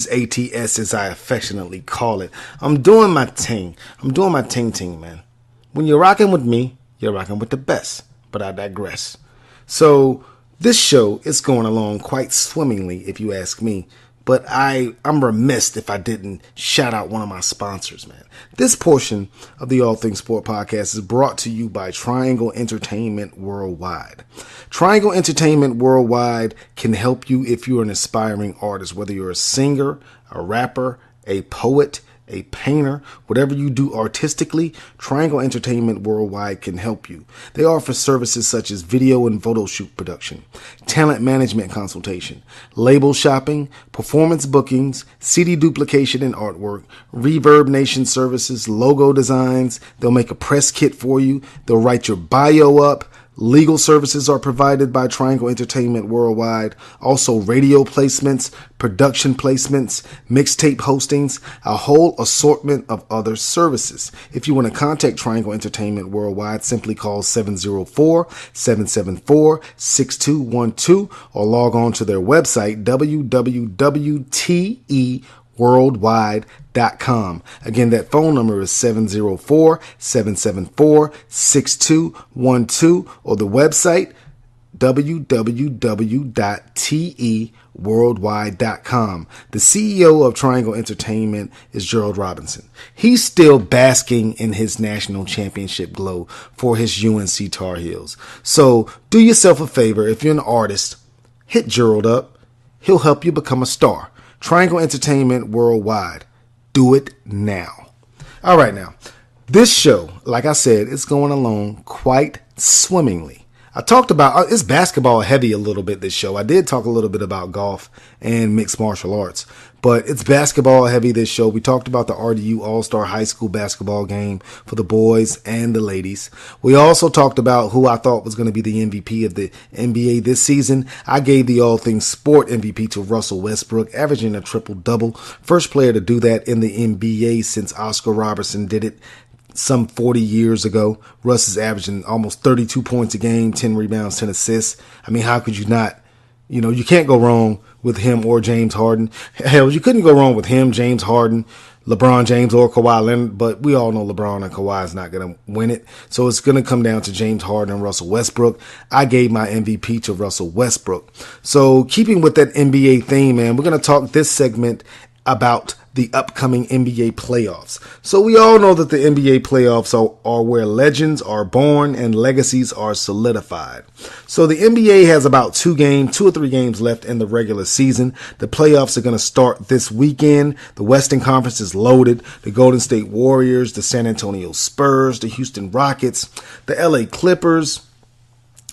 ATS, as I affectionately call it. I'm doing my ting. I'm doing my ting, man. When you're rocking with me, you're rocking with the best. But I digress. So this show is going along quite swimmingly, if you ask me. But I'm remiss if I didn't shout out one of my sponsors, man. This portion of the All Things Sport podcast is brought to you by Triangle Entertainment Worldwide. Triangle Entertainment Worldwide can help you if you're an aspiring artist, whether you're a singer, a rapper, a poet, a painter, whatever you do artistically, Triangle Entertainment Worldwide can help you. They offer services such as video and photo shoot production, talent management consultation, label shopping, performance bookings, CD duplication and artwork, Reverb Nation services, logo designs. They'll make a press kit for you. They'll write your bio up. Legal services are provided by Triangle Entertainment Worldwide. Also radio placements, production placements, mixtape hostings, a whole assortment of other services. If you want to contact Triangle Entertainment Worldwide, simply call 704-774-6212 or log on to their website, www.teworldwide.com. Again, that phone number is 704-774-6212 or the website www.teworldwide.com. The CEO of Triangle Entertainment is Gerald Robinson. He's still basking in his national championship glow for his UNC Tar Heels. So do yourself a favor. If you're an artist, hit Gerald up. He'll help you become a star. Triangle Entertainment Worldwide. Do it now. All right, now, this show, like I said, is going along quite swimmingly. I talked about, it's basketball heavy a little bit this show. I did talk a little bit about golf and mixed martial arts, but it's basketball heavy this show. We talked about the RDU All-Star High School Basketball Game for the boys and the ladies. We also talked about who I thought was going to be the MVP of the NBA this season. I gave the All Things Sport MVP to Russell Westbrook, averaging a triple-double. First player to do that in the NBA since Oscar Robertson did it some 40 years ago. Russ is averaging almost 32 points a game, 10 rebounds, 10 assists. I mean, how could you not? You know, you can't go wrong with him or James Harden. Hell, you couldn't go wrong with him, James Harden, LeBron James, or Kawhi Leonard, but we all know LeBron and Kawhi is not going to win it. So it's going to come down to James Harden and Russell Westbrook. I gave my MVP to Russell Westbrook. So keeping with that NBA theme, man, we're going to talk this segment about the upcoming NBA playoffs. So we all know that the NBA playoffs are where legends are born and legacies are solidified. So the NBA has about 2 or 3 games left in the regular season. The playoffs are going to start this weekend. The Western Conference is loaded. The Golden State Warriors, the San Antonio Spurs, the Houston Rockets, the LA Clippers,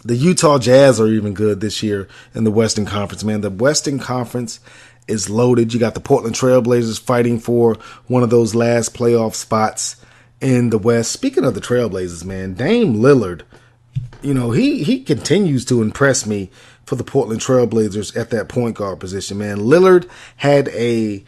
the Utah Jazz are even good this year in the Western Conference, man. The Western Conference is loaded. You got the Portland Trailblazers fighting for one of those last playoff spots in the West. Speaking of the Trailblazers, man, Dame Lillard, you know, he continues to impress me for the Portland Trailblazers at that point guard position, man. Lillard had a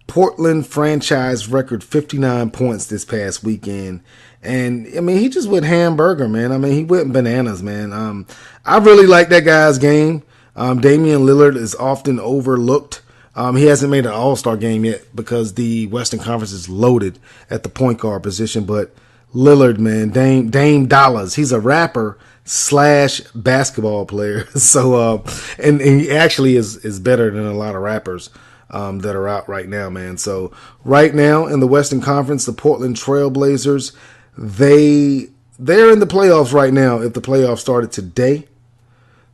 Portland franchise record 59 points this past weekend. And, I mean, he just went hamburger, man. I mean, he went bananas, man. I really like that guy's game. Damian Lillard is often overlooked. He hasn't made an all-star game yet because the Western Conference is loaded at the point guard position. But Lillard, man, Dame Dollars, he's a rapper / basketball player. So, and he actually is better than a lot of rappers that are out right now, man. So right now in the Western Conference, the Portland Trailblazers, they're in the playoffs right now. If the playoffs started today,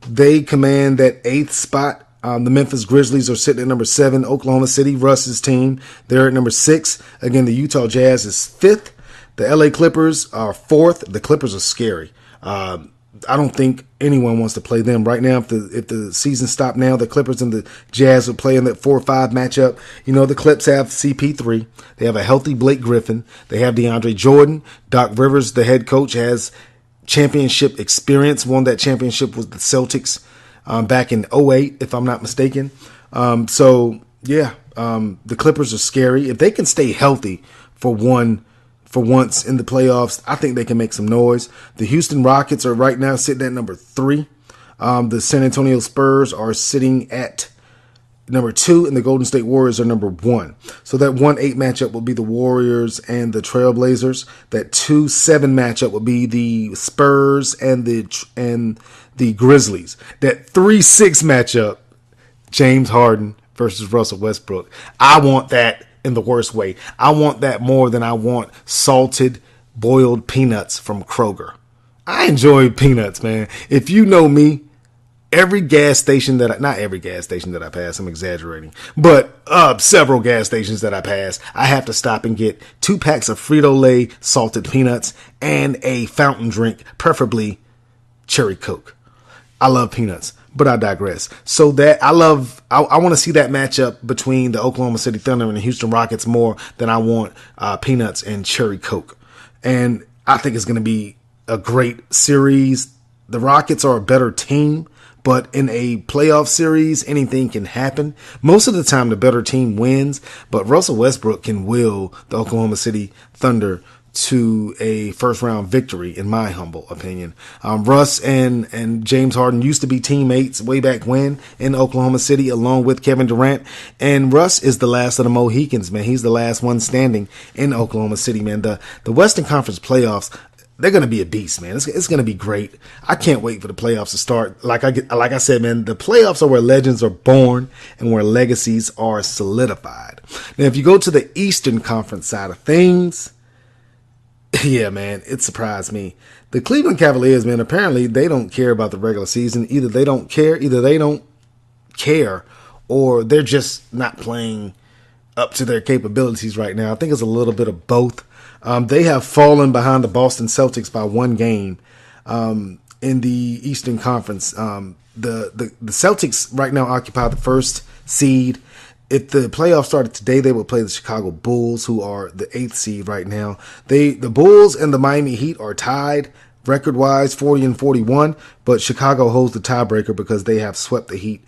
they command that 8th spot. The Memphis Grizzlies are sitting at number 7. Oklahoma City, Russ's team, they're at number 6. Again, the Utah Jazz is 5th. The LA Clippers are 4th. The Clippers are scary. I don't think anyone wants to play them right now. If the season stopped now, the Clippers and the Jazz would play in that 4-5 matchup. You know, the Clips have CP3. They have a healthy Blake Griffin. They have DeAndre Jordan. Doc Rivers, the head coach, has championship experience. Won that championship with the Celtics back in 2008, if I'm not mistaken. The Clippers are scary. If they can stay healthy for once in the playoffs, I think they can make some noise. The Houston Rockets are right now sitting at number 3. The San Antonio Spurs are sitting at number 2, and the Golden State Warriors are number 1. So that 1-8 matchup will be the Warriors and the Trailblazers. That 2-7 matchup will be the Spurs and the Grizzlies. That 3-6 matchup, James Harden versus Russell Westbrook. I want that in the worst way. I want that more than I want salted boiled peanuts from Kroger. I enjoy peanuts, man. If you know me, every gas station not every gas station that I pass, I'm exaggerating, but several gas stations that I pass, I have to stop and get 2 packs of Frito-Lay salted peanuts and a fountain drink, preferably cherry Coke. I love peanuts, but I digress. So that I want to see that matchup between the Oklahoma City Thunder and the Houston Rockets more than I want peanuts and cherry Coke. And I think it's going to be a great series. The Rockets are a better team, but in a playoff series, anything can happen. Most of the time, the better team wins, but Russell Westbrook can will the Oklahoma City Thunder to a first-round victory, in my humble opinion. Russ and James Harden used to be teammates way back when in Oklahoma City, along with Kevin Durant. And Russ is the last of the Mohicans, man. He's the last one standing in Oklahoma City, man. The Western Conference playoffs, they're going to be a beast, man. It's going to be great. I can't wait for the playoffs to start. Like I said, man, the playoffs are where legends are born and where legacies are solidified. Now, if you go to the Eastern Conference side of things, yeah, man, it surprised me. The Cleveland Cavaliers, man, apparently they don't care about the regular season. Either they don't care, or they're just not playing up to their capabilities right now. I think it's a little bit of both. They have fallen behind the Boston Celtics by 1 game in the Eastern Conference. The Celtics right now occupy the 1st seed. If the playoffs started today, they would play the Chicago Bulls, who are the 8th seed right now. The Bulls and the Miami Heat are tied record-wise, 40-41, but Chicago holds the tiebreaker because they have swept the Heat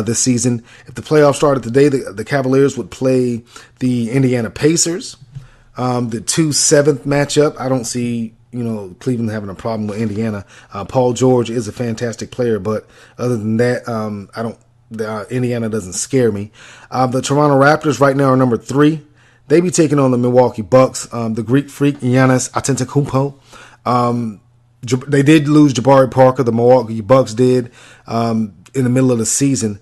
this season. If the playoffs started today, the Cavaliers would play the Indiana Pacers. The 2-7 matchup, I don't see Cleveland having a problem with Indiana. Paul George is a fantastic player, but other than that, Indiana doesn't scare me. The Toronto Raptors right now are number 3. They be taking on the Milwaukee Bucks. The Greek Freak Giannis Antetokounmpo. They did lose Jabari Parker. The Milwaukee Bucks did in the middle of the season.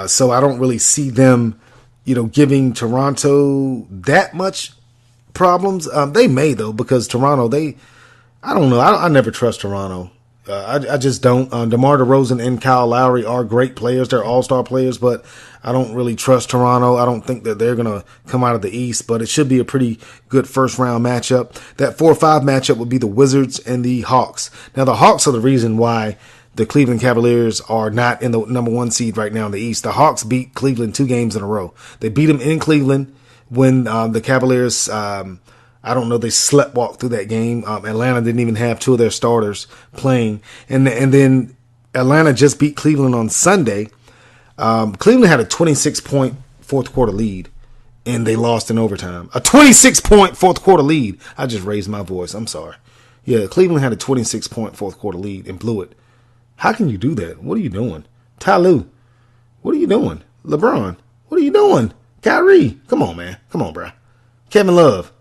So I don't really see them, giving Toronto that much problems. They may though, because Toronto, I don't know. I never trust Toronto. I just don't. DeMar DeRozan and Kyle Lowry are great players. They're all-star players, but I don't really trust Toronto. I don't think that they're going to come out of the East, but it should be a pretty good first-round matchup. That 4-5 matchup would be the Wizards and the Hawks. Now, the Hawks are the reason why the Cleveland Cavaliers are not in the number 1 seed right now in the East. The Hawks beat Cleveland 2 games in a row. They beat them in Cleveland when the Cavaliers I don't know, they sleptwalked through that game. Atlanta didn't even have 2 of their starters playing. And then Atlanta just beat Cleveland on Sunday. Cleveland had a 26-point fourth quarter lead, and they lost in overtime. A 26-point fourth quarter lead. I just raised my voice. I'm sorry. Yeah, Cleveland had a 26-point fourth quarter lead and blew it. How can you do that? What are you doing? Ty Lue, what are you doing? LeBron, what are you doing? Kyrie, come on, man. Come on, bro. Kevin Love.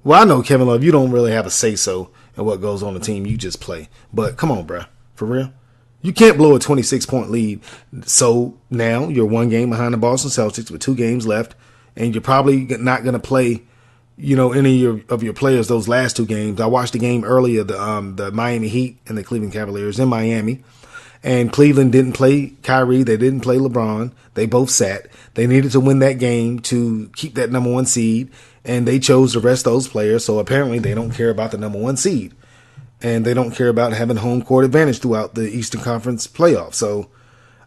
Well, I know, Kevin Love, you don't really have a say-so in what goes on the team. You just play. But come on, bro. For real? You can't blow a 26-point lead. So now you're 1 game behind the Boston Celtics with 2 games left, and you're probably not going to play, any of your players those last 2 games. I watched the game earlier, the Miami Heat and the Cleveland Cavaliers in Miami, and Cleveland didn't play Kyrie. They didn't play LeBron. They both sat. They needed to win that game to keep that number 1 seed. And they chose to rest those players, so apparently they don't care about the number 1 seed. And they don't care about having home court advantage throughout the Eastern Conference playoffs. So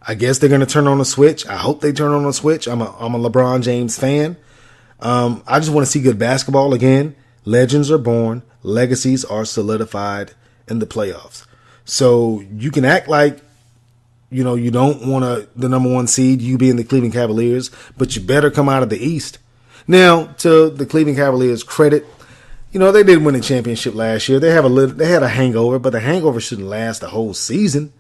I guess they're going to turn on a switch. I hope they turn on a switch. I'm a LeBron James fan. I just want to see good basketball again. Legends are born. Legacies are solidified in the playoffs. So you can act like, you don't want the number 1 seed, you being the Cleveland Cavaliers, but you better come out of the East. Now, to the Cleveland Cavaliers' credit, they did win a championship last year. They had a hangover, but the hangover shouldn't last the whole season.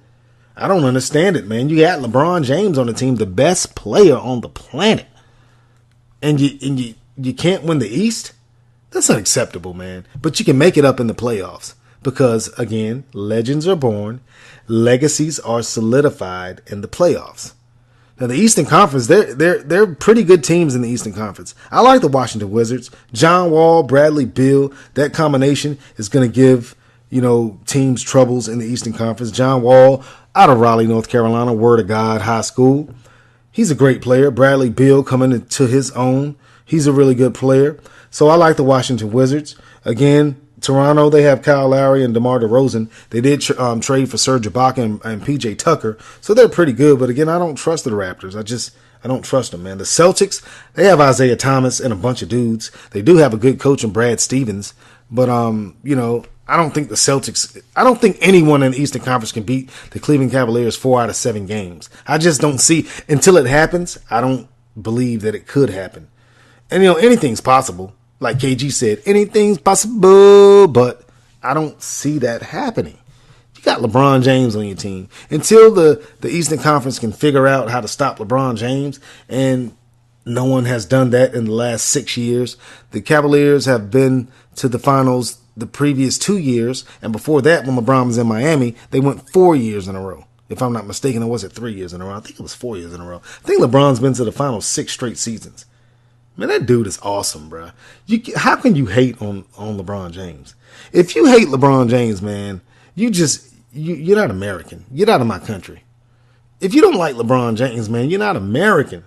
I don't understand it, man. You got LeBron James on the team, the best player on the planet, and you can't win the East? That's unacceptable, man. But you can make it up in the playoffs because, again, legends are born, legacies are solidified in the playoffs. Now, the Eastern Conference, they're pretty good teams in the Eastern Conference. I like the Washington Wizards. John Wall, Bradley Beal, that combination is going to give, teams troubles in the Eastern Conference. John Wall out of Raleigh, North Carolina, Word of God High School. He's a great player. Bradley Beal coming into his own. He's a really good player. So I like the Washington Wizards. Again, Toronto, they have Kyle Lowry and DeMar DeRozan. They did trade for Serge Ibaka and PJ Tucker. So they're pretty good. But again, I don't trust the Raptors. I don't trust them, man. The Celtics, they have Isaiah Thomas and a bunch of dudes. They do have a good coach in Brad Stevens. But, I don't think the Celtics, I don't think anyone in the Eastern Conference can beat the Cleveland Cavaliers 4 out of 7 games. I just don't see, until it happens, I don't believe that it could happen. And, anything's possible. Like KG said, anything's possible, but I don't see that happening. You got LeBron James on your team. Until the Eastern Conference can figure out how to stop LeBron James, and no one has done that in the last 6 years. The Cavaliers have been to the finals the previous 2 years, and before that, when LeBron was in Miami, they went 4 years in a row. If I'm not mistaken, or was it 3 years in a row? I think it was 4 years in a row. I think LeBron's been to the finals 6 straight seasons. Man, that dude is awesome, bro. How can you hate on LeBron James? If you hate LeBron James, man, you're not American. Get out of my country. If you don't like LeBron James, man, you're not American.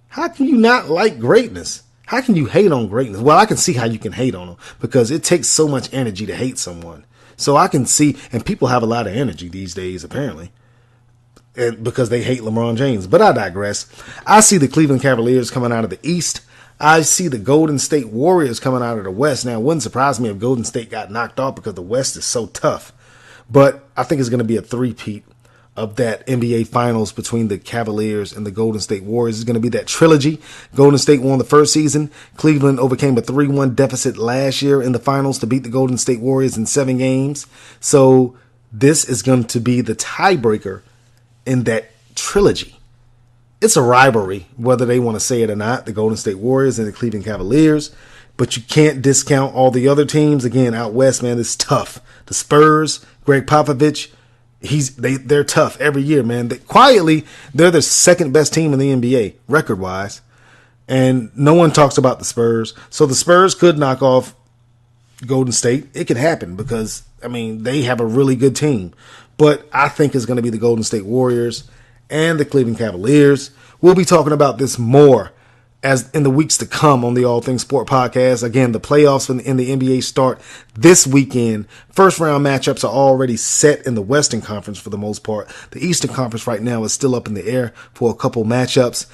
How can you not like greatness? How can you hate on greatness? Well, I can see how you can hate on them because it takes so much energy to hate someone. So I can see, and people have a lot of energy these days, apparently, because they hate LeBron James. But I digress. I see the Cleveland Cavaliers coming out of the East. I see the Golden State Warriors coming out of the West. Now, it wouldn't surprise me if Golden State got knocked off because the West is so tough. But I think it's going to be a three-peat of that NBA Finals between the Cavaliers and the Golden State Warriors. It's going to be that trilogy. Golden State won the first season. Cleveland overcame a 3-1 deficit last year in the finals to beat the Golden State Warriors in 7 games. So this is going to be the tiebreaker in that trilogy. It's a rivalry, whether they want to say it or not, the Golden State Warriors and the Cleveland Cavaliers. But you can't discount all the other teams. Again, out west, man, it's tough. The Spurs, Greg Popovich, they're tough every year, man. Quietly, they're the second best team in the NBA, record-wise. And no one talks about the Spurs. So the Spurs could knock off Golden State. It could happen because, they have a really good team. But I think it's going to be the Golden State Warriors and the Cleveland Cavaliers. We'll be talking about this more as in the weeks to come on the All Things Sport podcast. Again, the playoffs in the NBA start this weekend. First round matchups are already set in the Western Conference for the most part. The Eastern Conference right now is still up in the air for a couple matchups.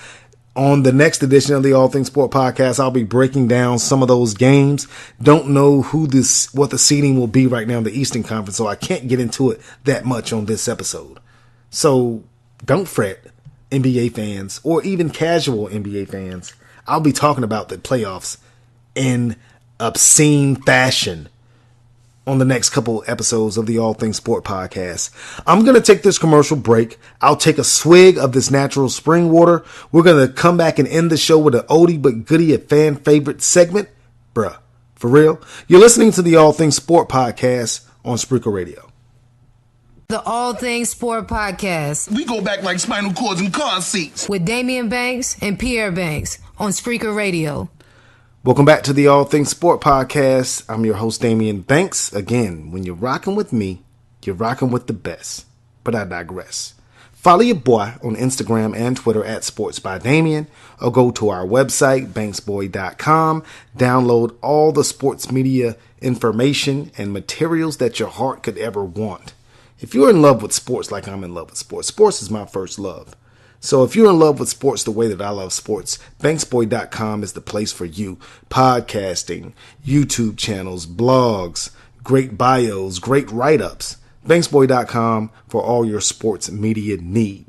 On the next edition of the All Things Sport podcast, I'll be breaking down some of those games. Don't know what the seeding will be right now in the Eastern Conference, so I can't get into it that much on this episode. So don't fret, NBA fans, or even casual NBA fans. I'll be talking about the playoffs in obscene fashion on the next couple episodes of the All Things Sport podcast. I'm going to take this commercial break. I'll take a swig of this natural spring water. We're going to come back and end the show with an oldie but goodie, a fan favorite segment. Bruh, for real? You're listening to the All Things Sport podcast on Spreaker Radio. The All Things Sport Podcast. We go back like spinal cords and car seats. With Damian Banks and Pierre Banks on Spreaker Radio. Welcome back to the All Things Sport Podcast. I'm your host, Damian Banks. Again, when you're rocking with me, you're rocking with the best. But I digress. Follow your boy on Instagram and Twitter at SportsByDamian, or go to our website, banksboy.com. Download all the sports media information and materials that your heart could ever want. If you're in love with sports like I'm in love with sports, sports is my first love. So if you're in love with sports the way that I love sports, banksboy.com is the place for you. Podcasting, YouTube channels, blogs, great bios, great write-ups. Banksboy.com for all your sports media need.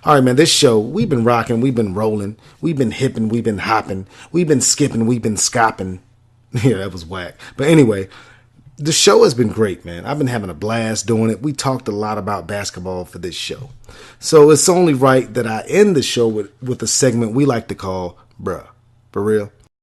All right, man, this show, we've been rocking, we've been rolling, we've been hipping, we've been hopping, we've been skipping, we've been scopping. Yeah, that was whack. But anyway, the show has been great, man. I've been having a blast doing it. We talked a lot about basketball for this show. So it's only right that I end the show with a segment we like to call Bruh. For real?